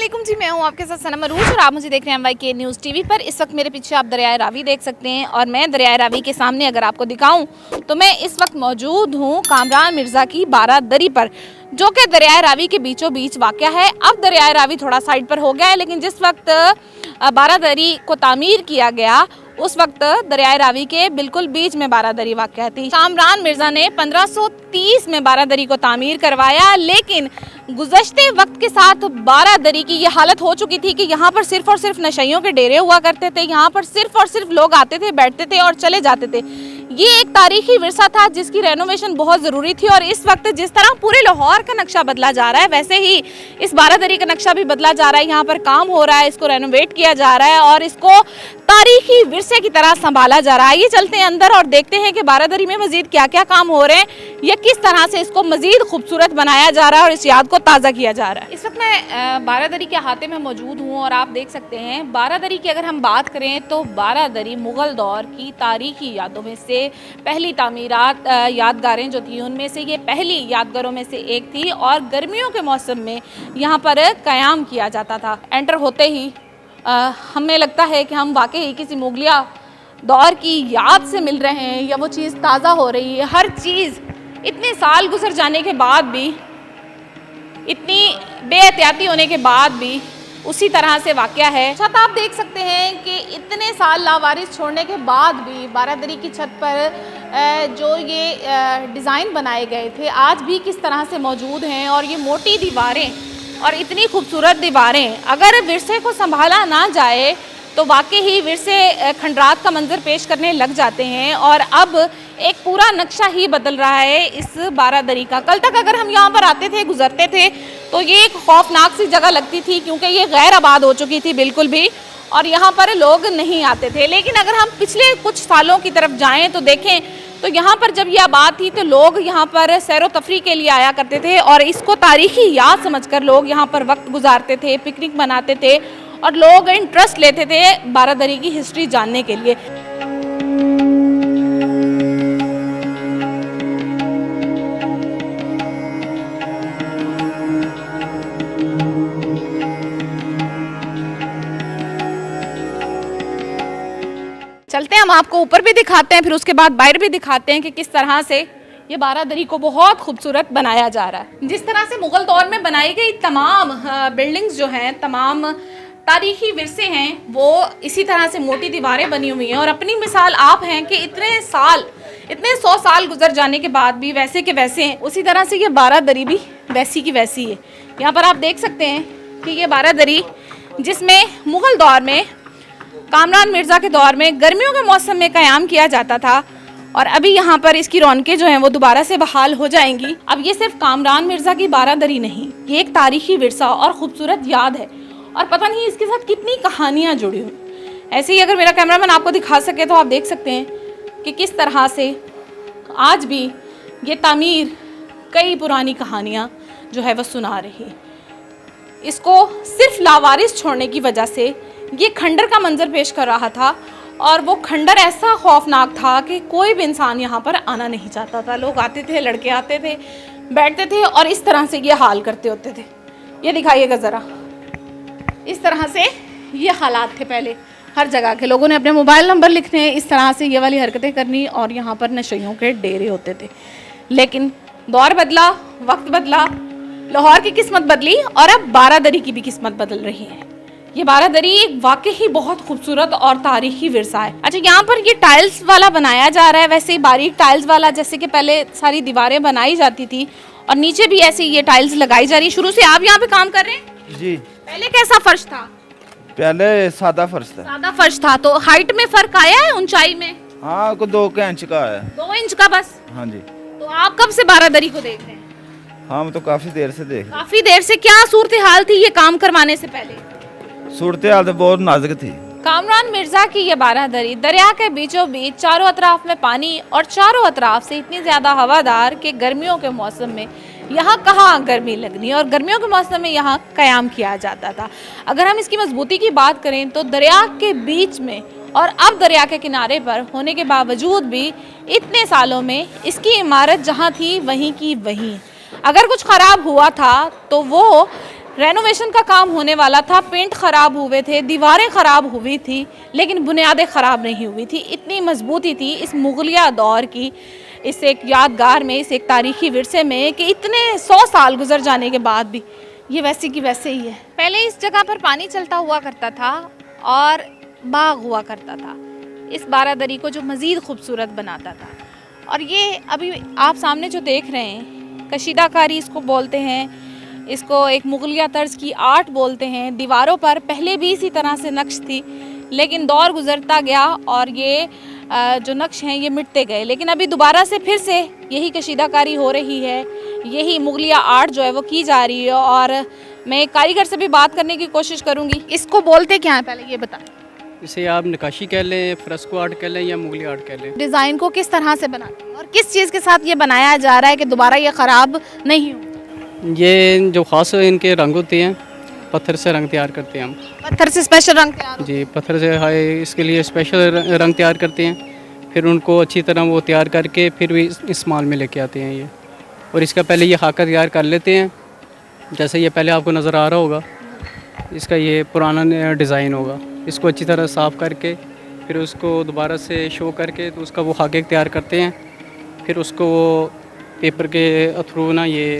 अस्सलामुअलैकुम जी, मैं हूँ आपके साथ सनम अरूज और आप मुझे देख रहे हैं MYK न्यूज़ टीवी पर। इस वक्त मेरे पीछे आप दरियाए रावी देख सकते हैं और मैं दरियाए रावी के सामने अगर आपको दिखाऊं तो मैं इस वक्त मौजूद हूँ कामरान मिर्ज़ा की बारादरी पर, जो कि दरियाए रावी के बीचों बीच वाक़या है। अब दरियाए रावी थोड़ा साइड पर हो गया है, लेकिन जिस वक्त बारादरी को तामीर किया गया उस वक्त दरियाए रावी के बिल्कुल बीच में बारादरी वाक़या थी। कामरान मिर्ज़ा ने 1530 में बारादरी को तामीर करवाया, लेकिन गुज़श्ते वक्त के साथ बारादरी की ये हालत हो चुकी थी कि यहाँ पर सिर्फ और सिर्फ नशइयों के डेरे हुआ करते थे। यहाँ पर सिर्फ और सिर्फ लोग आते थे, बैठते थे और चले जाते थे। ये एक तारीखी विरसा था जिसकी रेनोवेशन बहुत ज़रूरी थी और इस वक्त जिस तरह पूरे लाहौर का नक्शा बदला जा रहा है वैसे ही इस बारादरी का नक्शा भी बदला जा रहा है। यहाँ पर काम हो रहा है, इसको रेनोवेट किया जा रहा है और इसको तारीखी विरसे की तरह संभाला जा रहा है। ये चलते हैं अंदर और देखते हैं कि बारादरी में मजीद क्या क्या काम हो रहे हैं या किस तरह से इसको मजीद खूबसूरत बनाया जा रहा है और इस याद को ताज़ा किया जा रहा है। इस वक्त मैं बारादरी के अहाते में मौजूद हूँ और आप देख सकते हैं बारादरी की अगर हम बात करें तो बारादरी मुग़ल दौर की तारीखी यादों में से पहली तामीरात यादगारें जो थी उनमें से ये पहली यादगारों में से एक थी और गर्मियों के मौसम में यहाँ पर क़याम किया जाता था। एंटर होते ही हमें लगता है कि हम वाकई किसी मुगलिया दौर की याद से मिल रहे हैं या वो चीज़ ताज़ा हो रही है। हर चीज़ इतने साल गुजर जाने के बाद भी, इतनी बेएहतियाती होने के बाद भी उसी तरह से वाक़या है। छत आप देख सकते हैं कि इतने साल लावारिस छोड़ने के बाद भी बारादरी की छत पर जो ये डिज़ाइन बनाए गए थे आज भी किस तरह से मौजूद हैं और ये मोटी दीवारें और इतनी खूबसूरत दीवारें अगर विरसे को संभाला ना जाए तो वाकई ही विरसे खंडरात का मंजर पेश करने लग जाते हैं और अब एक पूरा नक्शा ही बदल रहा है इस बारादरी का। कल तक अगर हम यहाँ पर आते थे, गुजरते थे तो ये एक खौफनाक सी जगह लगती थी क्योंकि ये गैर आबाद हो चुकी थी बिल्कुल भी और यहाँ पर लोग नहीं आते थे। लेकिन अगर हम पिछले कुछ सालों की तरफ जाएँ तो देखें तो यहाँ पर जब ये आबाद थी तो लोग यहाँ पर सैर व तफरी के लिए आया करते थे और इसको तारीखी याद समझकर लोग यहाँ पर वक्त गुजारते थे, पिकनिक मनाते थे और लोग इंटरेस्ट लेते थे बारादरी की हिस्ट्री जानने के लिए। चलते हैं, हम आपको ऊपर भी दिखाते हैं, फिर उसके बाद बाहर भी दिखाते हैं कि किस तरह से ये बारादरी को बहुत खूबसूरत बनाया जा रहा है। जिस तरह से मुग़ल दौर में बनाई गई तमाम बिल्डिंग्स जो हैं, तमाम तारीखी विरसे हैं, वो इसी तरह से मोटी दीवारें बनी हुई हैं और अपनी मिसाल आप हैं कि इतने 100 साल गुजर जाने के बाद भी वैसे के वैसे हैं। उसी तरह से ये बारादरी भी वैसी की वैसी है। यहाँ पर आप देख सकते हैं कि ये बारादरी जिसमें मुग़ल दौर में कामरान मिर्ज़ा के दौर में गर्मियों के मौसम में क़याम किया जाता था और अभी यहाँ पर इसकी रौनकें जो हैं वो दोबारा से बहाल हो जाएंगी। अब ये सिर्फ कामरान मिर्ज़ा की बारादरी नहीं, ये एक तारीखी विरसा और ख़ूबसूरत याद है और पता नहीं इसके साथ कितनी कहानियाँ जुड़ी हुई। ऐसे ही अगर मेरा कैमरामैन आपको दिखा सके तो आप देख सकते हैं कि किस तरह से आज भी ये तामीर कई पुरानी कहानियाँ जो है वह सुना रही है। इसको सिर्फ लावारिस छोड़ने की वजह से ये खंडर का मंजर पेश कर रहा था और वो खंडर ऐसा खौफनाक था कि कोई भी इंसान यहाँ पर आना नहीं चाहता था। लोग आते थे, लड़के आते थे, बैठते थे और इस तरह से ये हाल करते होते थे। ये दिखाइएगा ज़रा, इस तरह से ये हालात थे पहले। हर जगह के लोगों ने अपने मोबाइल नंबर लिखने, इस तरह से ये वाली हरकतें करनी और यहाँ पर नशइयों के डेरे होते थे। लेकिन दौर बदला, वक्त बदला, लाहौर की किस्मत बदली और अब बारादरी की भी किस्मत बदल रही है। ये बारादरी एक वाकई ही बहुत खूबसूरत और तारीखी विरसा है। अच्छा, यहाँ पर ये टाइल्स वाला बनाया जा रहा है, वैसे ही बारीक टाइल्स वाला, जैसे कि पहले सारी दीवारें बनाई जाती थी और नीचे भी ऐसे ये टाइल्स लगाई जा रही है। शुरू से आप यहाँ पे काम कर रहे हैं जी? पहले कैसा फर्श था? पहले सादा फर्श था। सादा फर्श था। तो हाइट में फर्क आया है, ऊंचाई में? हाँ, को 2 इंच का है। 2 इंच का बस? हाँ जी। तो आप कब से बारादरी को देख रहे हैं? हम तो काफी देर से देख। काफी देर से। क्या सूरत हाल थी ये काम करवाने से पहले? सूरत हाल तो बहुत नाजुक थी। कामरान मिर्ज़ा की ये बारादरी दरिया के बीचों बीच, चारों अतराफ में पानी और चारों अतराफ से इतनी ज़्यादा हवादार कि गर्मियों के मौसम में यहाँ कहाँ गर्मी लगनी और गर्मियों के मौसम में यहाँ क़याम किया जाता था। अगर हम इसकी मजबूती की बात करें तो दरिया के बीच में और अब दरिया के किनारे पर होने के बावजूद भी इतने सालों में इसकी इमारत जहाँ थी वहीं की वहीं। अगर कुछ ख़राब हुआ था तो वो रेनोवेशन का काम होने वाला था, पेंट ख़राब हुए थे, दीवारें ख़राब हुई थी, लेकिन बुनियादें ख़राब नहीं हुई थी। इतनी मजबूती थी इस मुगलिया दौर की, इस एक यादगार में, इस एक तारीखी विरसे में, कि इतने 100 साल गुजर जाने के बाद भी ये वैसी की वैसे ही है। पहले इस जगह पर पानी चलता हुआ करता था और बाग हुआ करता था, इस बारादरी को जो मज़ीद खूबसूरत बनाता था। और ये अभी आप सामने जो देख रहे हैं, कशीदाकारी इसको बोलते हैं, इसको एक मुगलिया तर्ज की आर्ट बोलते हैं। दीवारों पर पहले भी इसी तरह से नक्श थी, लेकिन दौर गुजरता गया और ये जो नक्श हैं ये मिटते गए। लेकिन अभी दोबारा से फिर से यही कशीदाकारी हो रही है, यही मुगलिया आर्ट जो है वो की जा रही है। और मैं एक कारीगर से भी बात करने की कोशिश करूँगी। इसको बोलते क्या है पहले ये बताएं। इसे आप नक्काशी कह लें, फ्रेस्को आर्ट कह लें या मुगली आर्ट कह लें। डिज़ाइन को किस तरह से बनाते हैं और किस चीज़ के साथ ये बनाया जा रहा है कि दोबारा ये ख़राब नहीं हो? ये जो ख़ास इनके रंग होते हैं, पत्थर से रंग तैयार करते हैं हम। पत्थर से स्पेशल रंग तैयार होते जी, पत्थर से हाय इसके लिए स्पेशल रंग तैयार करते हैं। फिर उनको अच्छी तरह वो तैयार करके फिर भी इस माल में लेके आते हैं ये। और इसका पहले ये खाका तैयार कर लेते हैं, जैसे ये पहले आपको नज़र आ रहा होगा। इसका ये पुराना डिज़ाइन होगा, इसको अच्छी तरह साफ़ करके फिर उसको दोबारा से शो करके तो उसका वो खाके तैयार करते हैं। फिर उसको वो पेपर के थ्रू ना ये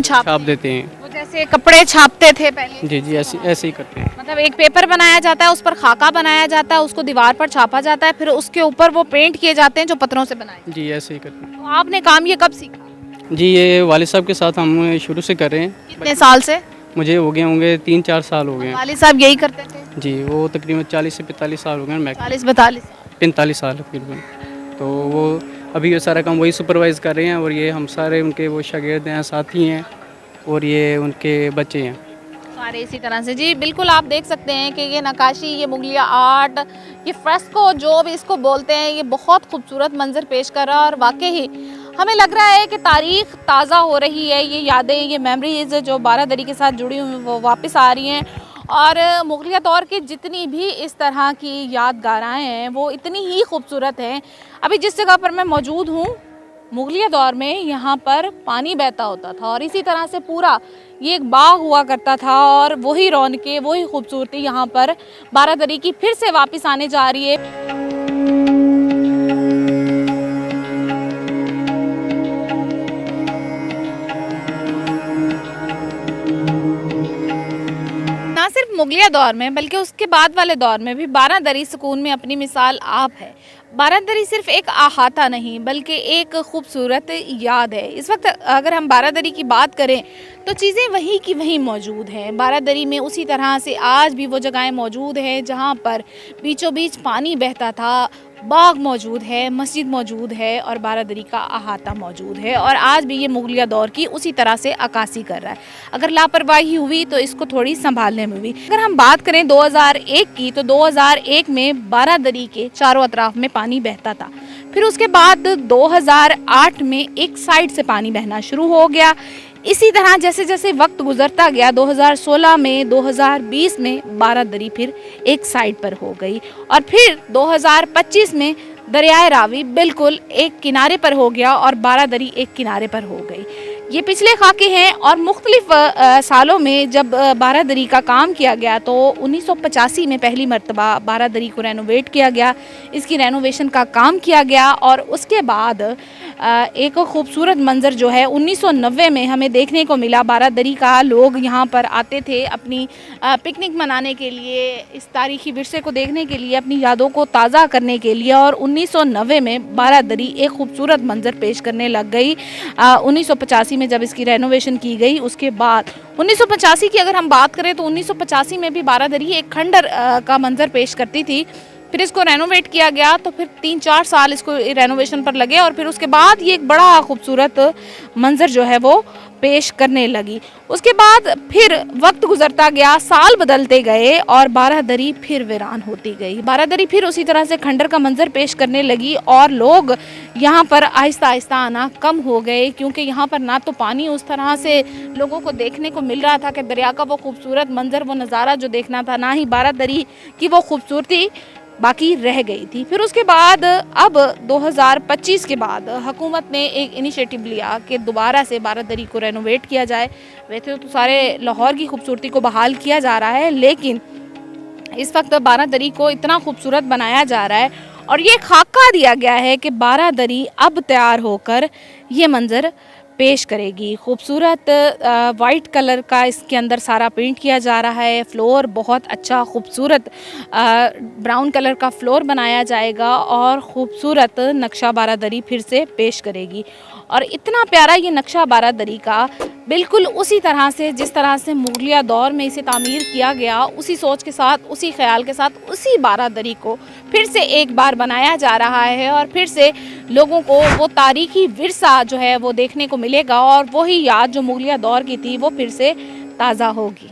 छाप देते हैं। वो जैसे कपड़े छापते थे पहले। जी जी, ऐसे ही करते हैं। मतलब एक पेपर बनाया जाता है, उस पर खाका बनाया जाता है, उसको दीवार पर छापा जाता है, फिर उसके ऊपर वो पेंट किए जाते हैं जो पत्थरों से बनाए। जी, ऐसे ही करते हैं। तो आपने काम ये कब सीखा? जी, ये वालिद साहब के साथ हम शुरू से कर रहे हैं। कितने साल से? मुझे हो गए होंगे 3-4 साल हो गए हैं। वालिद साहब यही करते थे? जी, वो तकरीबन 40 से 45 साल हो गए हैं। 40-42 45 साल तकरीबन। तो वो अभी ये सारा काम वही सुपरवाइज़ कर रहे हैं और ये हम सारे उनके वो शागिर्द हैं, साथी हैं और ये उनके बच्चे हैं सारे इसी तरह से। जी बिल्कुल, आप देख सकते हैं कि ये नक्काशी, ये मुगलिया आर्ट, ये फ्रेस्को जो भी इसको बोलते हैं, ये बहुत खूबसूरत मंजर पेश कर रहा है। और वाकई हमें लग रहा है कि तारीख़ ताज़ा हो रही है, ये यादें, ये मेमोरीज़ जो बारादरी के साथ जुड़ी हुई वो वापस आ रही हैं। और मुगलिया दौर की जितनी भी इस तरह की यादगारें हैं वो इतनी ही खूबसूरत हैं। अभी जिस जगह पर मैं मौजूद हूँ, मुगलिया दौर में यहाँ पर पानी बहता होता था और इसी तरह से पूरा ये एक बाग हुआ करता था। और वही रौनकें, वही खूबसूरती यहाँ पर बारादरी की फिर से वापस आने जा रही है। ना सिर्फ मुगलिया दौर में बल्कि उसके बाद वाले दौर में भी बारादरी सुकून में अपनी मिसाल आप है। बारादरी सिर्फ एक अहाता नहीं बल्कि एक खूबसूरत याद है। इस वक्त अगर हम बारादरी की बात करें तो चीज़ें वही की वही मौजूद हैं। बारादरी में उसी तरह से आज भी वो जगहें मौजूद हैं जहाँ पर बीचों बीच पानी बहता था, बाग मौजूद है, मस्जिद मौजूद है और बारादरी का अहाता मौजूद है। और आज भी ये मुगलिया दौर की उसी तरह से अक्कासी कर रहा है। अगर लापरवाही हुई तो इसको थोड़ी संभालने में हुई। अगर हम बात करें 2001 की, तो 2001 में बारादरी के चारों अतराफ में पानी बहता था। फिर उसके बाद 2008 में एक साइड से पानी बहना शुरू हो गया। इसी तरह जैसे जैसे वक्त गुजरता गया 2016 में, 2020 में बारादरी फिर एक साइड पर हो गई और फिर 2025 में दरियाए रावी बिल्कुल एक किनारे पर हो गया और बारादरी एक किनारे पर हो गई। ये पिछले खाके हैं और मुख्तलिफ सालों में जब बारादरी का काम किया गया तो 1985 में पहली मरतबा बारादरी को रेनोवेट किया गया, इसकी रेनोवेशन का काम किया गया। और उसके बाद एक खूबसूरत मंज़र जो है 1990 में हमें देखने को मिला। बारादरी का लोग यहाँ पर आते थे अपनी पिकनिक मनाने के लिए, इस तारीखी विरसे को देखने के लिए, अपनी यादों को ताज़ा करने के लिए। और 1990 में बारादरी एक खूबसूरत मंज़र पेश करने लग गई। 1985 में जब इसकी रेनोवेशन की गई, उसके बाद 1985 की अगर हम बात करें तो 1985 में भी बारादरी एक खंडर का मंज़र पेश करती थी। फिर इसको रेनोवेट किया गया तो फिर 3-4 साल इसको रेनोवेशन पर लगे और फिर उसके बाद ये एक बड़ा खूबसूरत मंज़र जो है वो पेश करने लगी। उसके बाद फिर वक्त गुजरता गया, साल बदलते गए और बारादरी फिर वीरान होती गई। बारादरी फिर उसी तरह से खंडर का मंज़र पेश करने लगी और लोग यहाँ पर आहिस्ता आहिस्ता आना कम हो गए क्योंकि यहाँ पर ना तो पानी उस तरह से लोगों को देखने को मिल रहा था कि दरिया का वो खूबसूरत मंज़र, वो नज़ारा जो देखना था, ना ही बारादरी की वो खूबसूरती बाकी रह गई थी। फिर उसके बाद अब 2025 के बाद हुकूमत ने एक इनिशिएटिव लिया कि दोबारा से बारादरी को रेनोवेट किया जाए। वैसे तो सारे लाहौर की खूबसूरती को बहाल किया जा रहा है, लेकिन इस वक्त बारादरी को इतना खूबसूरत बनाया जा रहा है और ये खाका दिया गया है कि बारादरी अब तैयार होकर ये मंज़र पेश करेगी। खूबसूरत वाइट कलर का इसके अंदर सारा पेंट किया जा रहा है। फ्लोर बहुत अच्छा खूबसूरत ब्राउन कलर का फ्लोर बनाया जाएगा और ख़ूबसूरत नक्शा बारादरी फिर से पेश करेगी। और इतना प्यारा ये नक्शा बारादरी का, बिल्कुल उसी तरह से जिस तरह से मुगलिया दौर में इसे तामीर किया गया, उसी सोच के साथ, उसी ख्याल के साथ, उसी बारादरी को फिर से एक बार बनाया जा रहा है और फिर से लोगों को वो तारीखी विरसा जो है वो देखने को मिलेगा और वही याद जो मुगलिया दौर की थी वो फिर से ताज़ा होगी।